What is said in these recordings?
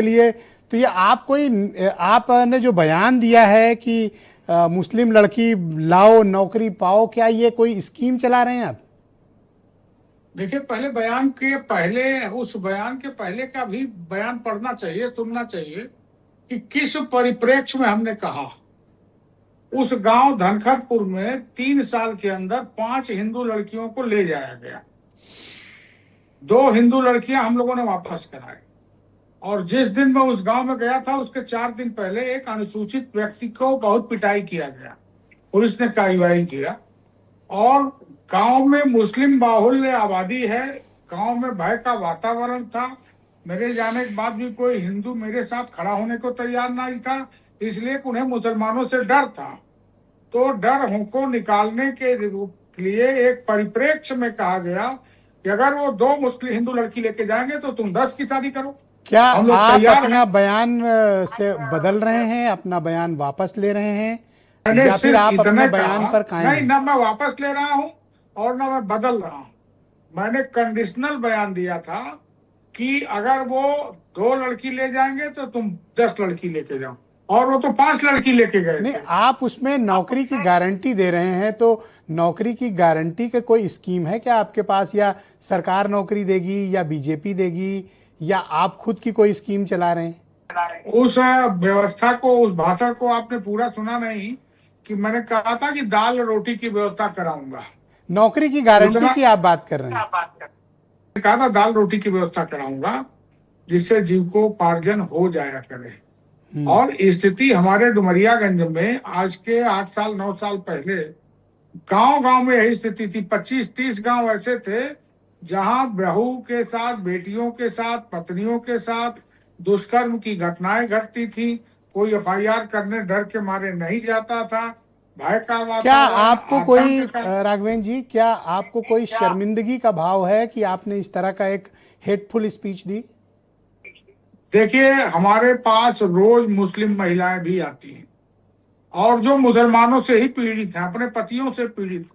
लिए। तो ये आपने जो बयान दिया है कि मुस्लिम लड़की लाओ नौकरी पाओ, क्या ये कोई स्कीम चला रहे हैं आप? देखिए, पहले बयान के पहले, उस बयान के पहले का भी बयान पढ़ना चाहिए, सुनना चाहिए कि किस परिप्रेक्ष्य में हमने कहा। उस गांव धनखरपुर में 3 साल के अंदर 5 हिंदू लड़कियों को ले जाया गया। 2 हिंदू लड़कियां हम लोगों ने वापस कराई। और जिस दिन मैं उस गांव में गया था, उसके 4 दिन पहले एक अनुसूचित व्यक्ति को बहुत पिटाई किया गया। पुलिस ने कार्रवाई किया और गांव में मुस्लिम बाहुल्य आबादी है। गांव में भय का वातावरण था। मेरे जाने के बाद भी कोई हिंदू मेरे साथ खड़ा होने को तैयार नहीं था, इसलिए उन्हें मुसलमानों से डर था। तो डर को निकालने के लिए एक परिप्रेक्ष्य में कहा गया कि अगर वो 2 मुस्लिम हिंदू लड़की लेके जाएंगे तो तुम 10 की शादी करो। क्या हम लोग आप तैयार अपना हैं। बयान से बदल रहे हैं, अपना बयान वापस ले रहे हैं, मैंने या फिर सिर्फ आप अपने इतने बयान कहा, पर कायम नहीं हैं? ना मैं वापस ले रहा हूं और ना मैं बदल रहा हूं। मैंने कंडीशनल बयान दिया था कि अगर वो 2 लड़की ले जाएंगे तो तुम 10 लड़की लेके जाओ, और वो तो 5 लड़की लेके गए नहीं, थे। आप उसमें नौकरी की गारंटी दे रहे हैं, तो नौकरी की गारंटी का कोई स्कीम है क्या आपके पास? या सरकार नौकरी देगी, या बीजेपी देगी, या आप खुद की कोई स्कीम चला रहे हैं? उस व्यवस्था को, उस भाषण को आपने पूरा सुना नहीं कि मैंने कहा था कि दाल रोटी की व्यवस्था कराऊंगा। नौकरी की गारंटी उतना की आप बात कर रहे हैं? कहा था, दाल रोटी की व्यवस्था कराऊंगा जिससे जीविकोपार्जन हो जाया करे। और स्थिति हमारे डुमरियागंज में आज के 8 साल 9 साल पहले गांव गांव में यही स्थिति थी। 25-30 गांव ऐसे थे जहां बहू के साथ, बेटियों के साथ, पत्नियों के साथ दुष्कर्म की घटनाएं घटती थी। कोई एफआईआर करने डर के मारे नहीं जाता था। भय का क्या वातावरण, आपको कोई आतंक का। राघवेंद्र जी, क्या आपको कोई शर्मिंदगी का भाव है कि आपने इस तरह का एक हेटफुल स्पीच दी? देखिए, हमारे पास रोज मुस्लिम महिलाएं भी आती हैं और जो मुसलमानों से ही पीड़ित हैं, अपने पतियों से पीड़ित,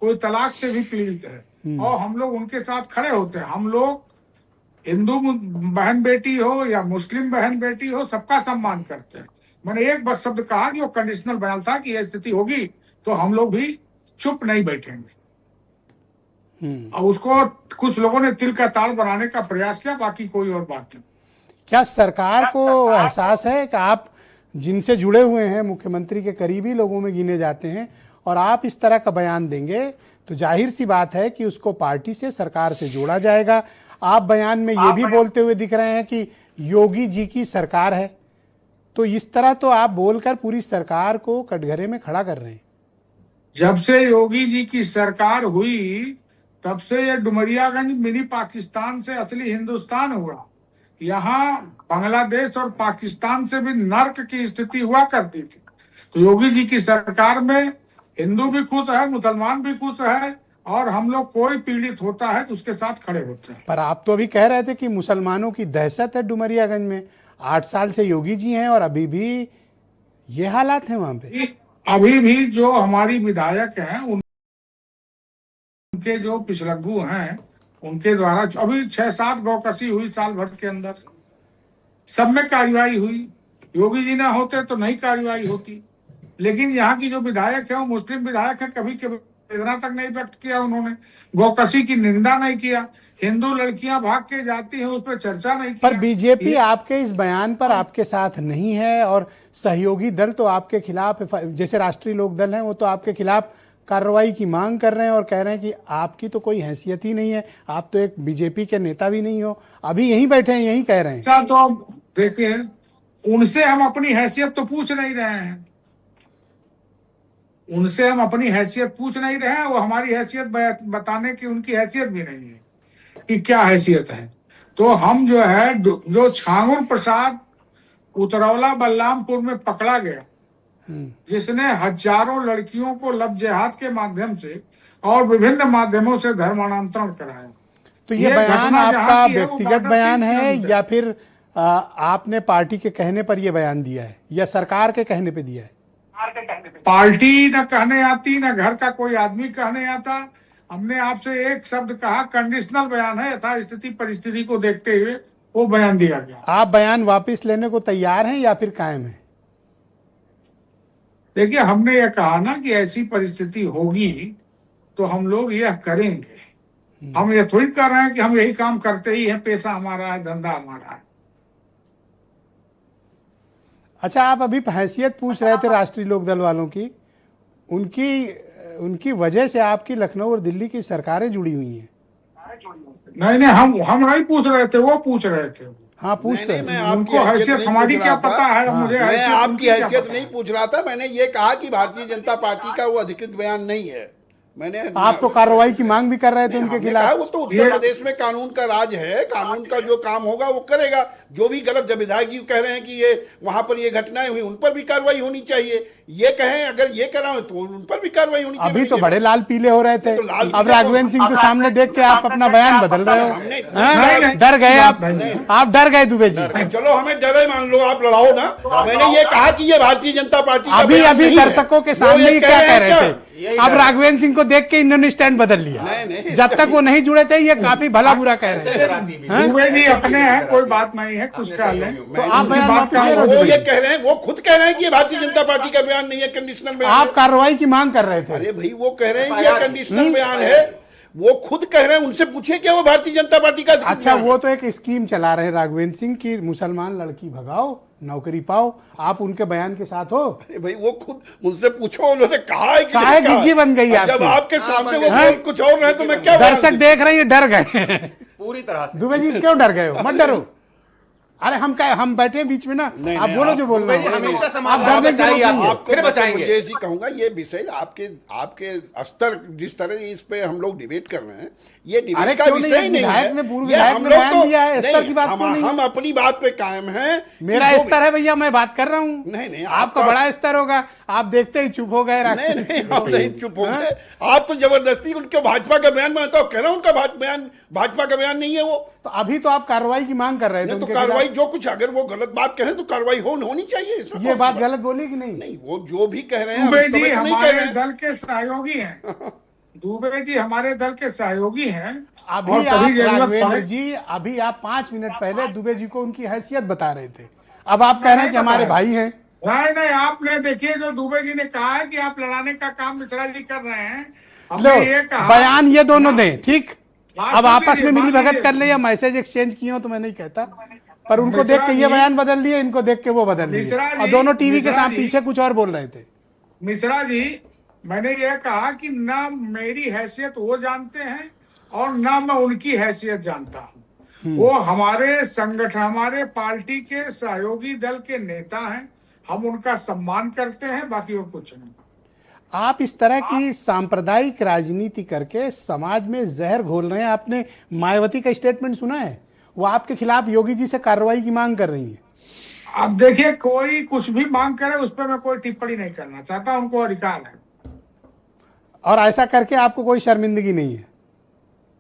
कोई तलाक से भी पीड़ित है, और हम लोग उनके साथ खड़े होते हैं। हम लोग हिंदू बहन बेटी हो या मुस्लिम बहन बेटी हो, सबका सम्मान करते हैं। मैंने एक बस शब्द कहा कि वो कंडीशनल बयान था कि यह स्थिति होगी तो हम लोग भी चुप नहीं बैठेंगे। और उसको कुछ लोगों ने तिल का ताड़ बनाने का प्रयास किया, बाकी कोई और बात नहीं। क्या सरकार को एहसास है कि आप जिनसे जुड़े हुए हैं, मुख्यमंत्री के करीबी लोगों में गिने जाते हैं, और आप इस तरह का बयान देंगे तो जाहिर सी बात है कि उसको पार्टी से, सरकार से जोड़ा जाएगा। आप बयान में ये भी बोलते हुए दिख रहे हैं कि योगी जी की सरकार है, तो इस तरह तो आप बोलकर पूरी सरकार को कटघरे में खड़ा कर रहे हैं। जब से योगी जी की सरकार हुई तब से ये डुमरियागंज मिनी पाकिस्तान से असली हिंदुस्तान हुआ। यहाँ बांग्लादेश और पाकिस्तान से भी नर्क की स्थिति हुआ करती थी। तो योगी जी की सरकार में हिंदू भी खुश है, मुसलमान भी खुश है, और हम लोग कोई पीड़ित होता है तो उसके साथ खड़े होते हैं। पर आप तो अभी कह रहे थे कि मुसलमानों की दहशत है डुमरियागंज में। 8 साल से योगी जी हैं और अभी भी ये हालात हैं वहां पे। अभी भी जो हमारी विधायक हैं, उनके जो पिछलग्गू हैं, उनके द्वारा अभी 6-7 गौकसी हुई साल भर के अंदर, सब में कार्रवाई हुई। योगी जी ना होते तो नहीं कार्रवाई होती। लेकिन यहाँ की जो विधायक है वो मुस्लिम विधायक है, कभी कभी वेदना तक नहीं व्यक्त किया उन्होंने, गौकसी की निंदा नहीं किया, हिंदू लड़कियां भाग के जाती हैं उस पर चर्चा नहीं पर किया। बीजेपी आपके इस बयान पर आपके साथ नहीं है, और सहयोगी दल तो आपके खिलाफ, जैसे राष्ट्रीय लोक दल हैं, वो तो आपके खिलाफ कार्रवाई की मांग कर रहे हैं और कह रहे हैं कि आपकी तो कोई हैसियत ही नहीं है, आप तो एक बीजेपी के नेता भी नहीं हो। अभी यहीं बैठे हैं, यहीं कह रहे हैं। अच्छा, तो देखिए, उनसे हम अपनी हैसियत तो पूछ नहीं रहे हैं। उनसे हम अपनी हैसियत पूछ नहीं रहे हैं। वो हमारी हैसियत बताने की उनकी हैसियत भी नहीं है कि क्या हैसियत है। तो हम जो है, जो छांगुर प्रसाद उतरौला बलरामपुर में पकड़ा गया, जिसने हजारों लड़कियों को लब जिहाद के माध्यम से और विभिन्न माध्यमों से धर्मांतरण कराया, तो ये बयान आपका व्यक्तिगत बयान है, या फिर आपने पार्टी के कहने पर यह बयान दिया है, या सरकार के कहने पे दिया है? पार्टी न कहने आती, न घर का कोई आदमी कहने आता। हमने आपसे एक शब्द कहा, कंडीशनल बयान है, यथा स्थिति परिस्थिति को देखते हुए वो बयान दिया गया। आप बयान वापस लेने को तैयार हैं या फिर कायम हैं? देखिए, हमने यह कहा ना कि ऐसी परिस्थिति होगी तो हम लोग यह करेंगे। हम ये थोड़ी कर रहे हैं कि हम यही काम करते ही हैं, पेशा हमारा है, धंधा हमारा है। अच्छा, आप अभी हैसियत पूछ रहे थे राष्ट्रीय लोकदल वालों की, उनकी वजह से आपकी लखनऊ और दिल्ली की सरकारें जुड़ी हुई हैं। नहीं नहीं, हम नहीं पूछ रहे थे, वो पूछ रहे थे। हाँ, पूछते हैं। मैं आपकी उनको हैसियत हमारी क्या पता है, मुझे मैं हैसियत आपकी उनकी क्या हैसियत पता नहीं है। पूछ रहा था। मैंने ये कहा कि भारतीय जनता पार्टी का वो अधिकृत बयान नहीं है। मैंने आप तो कार्रवाई की मांग भी कर रहे थे उनके हमने कहा खिलाफ। वो तो उत्तर प्रदेश में कानून का राज है, कानून का जो काम होगा वो करेगा। जो भी गलत, जब विधायक जी कह रहे हैं कि ये वहां पर ये घटनाएं हुई, उन पर भी कार्रवाई होनी चाहिए। ये कहें अगर ये करा हो तो उन पर भी कार्रवाई होनी चाहिए। अभी तो बड़े लाल पीले हो रहे थे, तो लाल अब पीले राघवेंद्र सिंह को सामने देख के आप अपना बयान बदल रहे हो। हमने हाँ? नहीं, डर गए नहीं, आप डर गए दुबे जी। चलो हमें डरे, मान लो आप लड़ाओ ना। मैंने ये कहा कि ये भारतीय जनता पार्टी का अभी बयान अभी नहीं है। दर्शकों के वो सामने ये ही क्या कह रहे क्या? थे, अब राघवेंद्र सिंह को देख के इन्होंने स्टैंड बदल लिया। नहीं, जब तक वो नहीं जुड़े थे ये काफी भला बुरा कह रहे थे। दुबे जी अपने हैं, कोई बात नहीं है, कुछ कह लें। तो आप उनकी बयान बात वापस का ले रहे हो वो दुबे ये जी? कह रहे हैं, वो खुद कह रहे हैं कि ये भारतीय जनता पार्टी का बयान नहीं है, कंडीशनल बयान आप है। कार्रवाई की मांग कर रहे थे। अरे भाई, वो कह रहे हैं ये कंडीशनल बयान है, वो खुद कह रहे हैं। उनसे पूछे क्या वो भारतीय जनता पार्टी का अधिकृत अच्छा, बयान वो तो एक स्कीम चला रहे हैं राघवेंद्र सिंह की, मुसलमान लड़की भगाओ नौकरी पाओ। आप उनके बयान के साथ हो? अरे भाई, वो खुद मुझसे पूछो, उन्होंने कहा है कि काहे नहीं कहा? गिग्गी बन गई अब जब आपकी? आपके सामने वो हाँ? बोल कुछ और रहे तो मैं क्या बयान दर्शक दूं? देख रहे हैं, डर गए पूरी तरह से। दुबे जी क्यों डर गए हो? मत डरो। अरे हम बैठे हैं बीच में ना, नहीं, आप नहीं, बोलो आप- जो बोलना दुबे जी है। हमेशा आप समाज डरने की जरूरत बचाइए, नहीं है। आपको फिर मैं बचाएंगे। मुझे ऐसी कहूंगा, ये विषय आपके स्तर जिस तरह इस पे हम लोग डिबेट कर रहे हैं, ये अरे डिबेट का क्यों नहीं, विषय एक नहीं विधायक है। ने, पूर्व ये विधायक हम ने लोग बयान दिया है, स्तर की बात हम क्यों नहीं है? हम अपनी बात पे कायम हैं। मेरा कि जो स्तर है भैया, मैं बात कर रहा हूँ। नहीं, आपका आपका- बड़ा स्तर होगा, आप देखते ही चुप हो गए। नहीं नहीं, हम नहीं चुप हो गए। आप तो जबरदस्ती उनके भाजपा का बयान मानता हो, कह रहा हूं उनका बयान भाजपा का बयान नहीं है वो। तो अभी तो आप कार्रवाई की मांग कर रहे थे नहीं तो उनके कार्रवाई, खिलाफ। जो कुछ अगर वो गलत बात कह रहे हैं तो कार्रवाई होनी चाहिए। इसमें ये कौन बात सी गलत बोली कि नहीं? नहीं, वो जो भी कह रहे हैं हम दुबे इस समय जी तो नहीं कह हमारे रहे हैं। दल के सहयोगी हैं। दुबे जी हमारे दल के सहयोगी हैं। अभी और आप कभी जरूरत राघवेंद्र पड़े जी, अभी आप 5 मिनट पहले दुबे जी को उनकी हैसियत बता रहे थे, अब आप कह रहे हैं कि हमारे भाई हैं। नहीं नहीं, आपने देखिए जो दुबे जी ने कहा है कि आप लड़ाने का काम मिश्रा जी कर रहे हैं। लो, हमने ये कहा बयान ये दोनों दें, ठीक। बात अब सुन आपस में लीजिए, मिली बात भगत लीजिए। कर ले या मैसेज एक्सचेंज किए हो तो मैं नहीं कहता, पर उनको मिश्रा देख के ये जी- बयान बदल लिए, इनको देख के वो बदल लिए, मिश्रा जी- और दोनों टीवी के मिश्रा साथ जी- पीछे कुछ और बोल रहे थे। मिश्रा जी, मैंने यह कहा कि ना मेरी हैसियत वो जानते हैं और ना मैं उनकी हैसियत जानता हूं। वो हमारे संगठन, हमारे पार्टी के सहयोगी दल के नेता हैं। हम उनका सम्मान करते हैं, बाकी और कुछ नहीं। आप इस तरह की सांप्रदायिक राजनीति करके समाज में जहर घोल रहे हैं। आपने मायावती का स्टेटमेंट सुना है? वो आपके खिलाफ योगी जी से कार्रवाई की मांग कर रही है। अब देखिए, कोई कुछ भी मांग करे उस पर मैं कोई टिप्पणी नहीं करना चाहता, उनको अधिकार है। और ऐसा करके आपको कोई शर्मिंदगी नहीं है?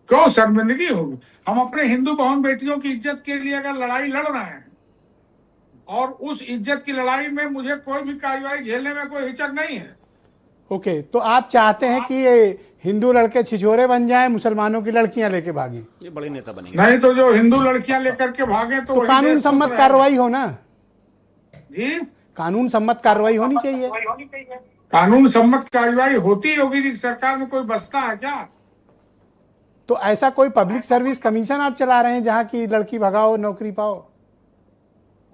क्यों शर्मिंदगी होगी? हम अपने हिंदू बहन बेटियों की इज्जत के लिए अगर लड़ाई लड़ रहे हैं और उस इज्जत की लड़ाई में मुझे कोई भी कार्रवाई झेलने में कोई हिचक नहीं है। ओके, तो आप चाहते हैं कि ये हिंदू लड़के छिछोरे बन जाएं, मुसलमानों की लड़कियां लेके भागें? ये बड़े नेता बनेंगे। नहीं तो जो हिंदू लड़कियां लेकर के भागे तो तो वही कानून देश सम्मत खुश कार्रवाई हो ना, जी। कानून सम्मत कार्रवाई होनी चाहिए। कानून सम्मत कार्रवाई होती होगी जी, सरकार में कोई बचता है क्या? तो ऐसा कोई पब्लिक सर्विस कमीशन आप चला रहे हैं जहां की लड़की भगाओ नौकरी पाओ?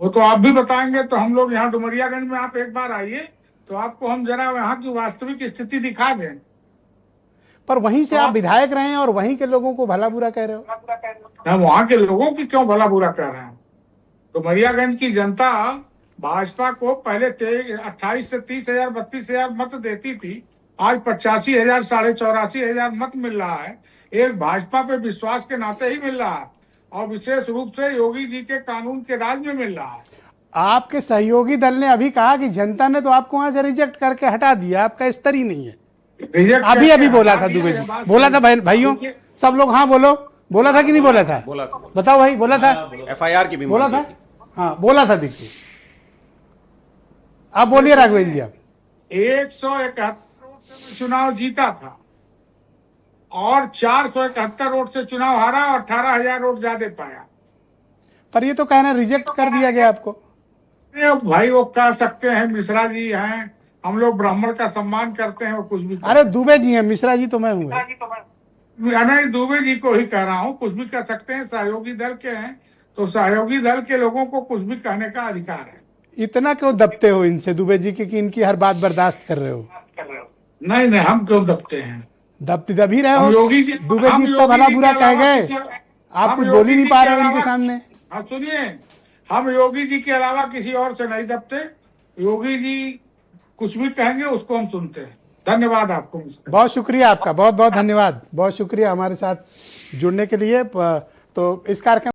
वो तो आप भी बताएंगे। तो हम लोग यहाँ डुमरियागंज में आप एक बार आइए तो आपको हम जरा यहाँ की वास्तविक स्थिति दिखा दें। पर वहीं से आप विधायक रहे हैं और वहीं के लोगों को भला बुरा कह रहे हो। हम वहां के लोगों की क्यों भला बुरा कर रहे हैं? डुमरियागंज की जनता भाजपा को पहले 28 से 30,000 32,000 मत देती थी, आज 85,000 84,000 मत मिल रहा है। एक भाजपा पे विश्वास के नाते ही मिल रहा है और विशेष रूप से योगी जी के कानून के राज में मिल रहा है। आपके सहयोगी दल ने अभी कहा कि जनता ने तो आपको वहां से रिजेक्ट करके हटा दिया, आपका स्तर ही नहीं है। रिजेक्ट अभी करके अभी बोला हटा था दिया, दुबे ये जी, बात बोला था सही। भाइयों देखिए, सब लोग, हाँ बोलो, बोला था कि नहीं बोला था? बोला था। बताओ भाई, बोला था? FIR की भी बोला मांग था? की थी। हाँ बोला था। देखिए आप बोलिए राघवेंद्र जी। आप 171 वोट से चुनाव जीता था और 471 वोट से चुनाव हारा और 18,000 वोट ज्यादा पाया। पर ये तो कहना रिजेक्ट कर दिया गया आपको। अरे भाई वो कह सकते हैं मिश्रा जी हैं, हम लोग ब्राह्मण का सम्मान करते हैं, वो कुछ भी अरे दुबे जी हैं, मिश्रा जी तो मैं हूँ। नहीं, दुबे जी को ही कह रहा हूँ, कुछ भी कर सकते हैं, सहयोगी दल के हैं तो सहयोगी दल के लोगों को कुछ भी कहने का अधिकार है। इतना क्यों दबते हो इनसे दुबे जी की कि इनकी हर बात बर्दाश्त कर रहे हो? नहीं नहीं, हम क्यों दबते हैं? दब ही रहे हम हो। योगी जी, दुबे हम जी इतना योगी भला जी बुरा के कह अलावा गए, किसी- आप हम कुछ योगी बोल ही नहीं जी पा के रहे हो इनके अलावा- सामने। हाँ सुनिए, हम योगी जी के अलावा किसी और से नहीं दबते। योगी जी कुछ भी कहेंगे उसको हम सुनते हैं। धन्यवाद आपको। बहुत शुक्रिया आपका, बहुत बहुत धन्यवाद, बहुत शुक्रिया हमारे साथ जुड़ने के लिए। तो इस कार्यक्रम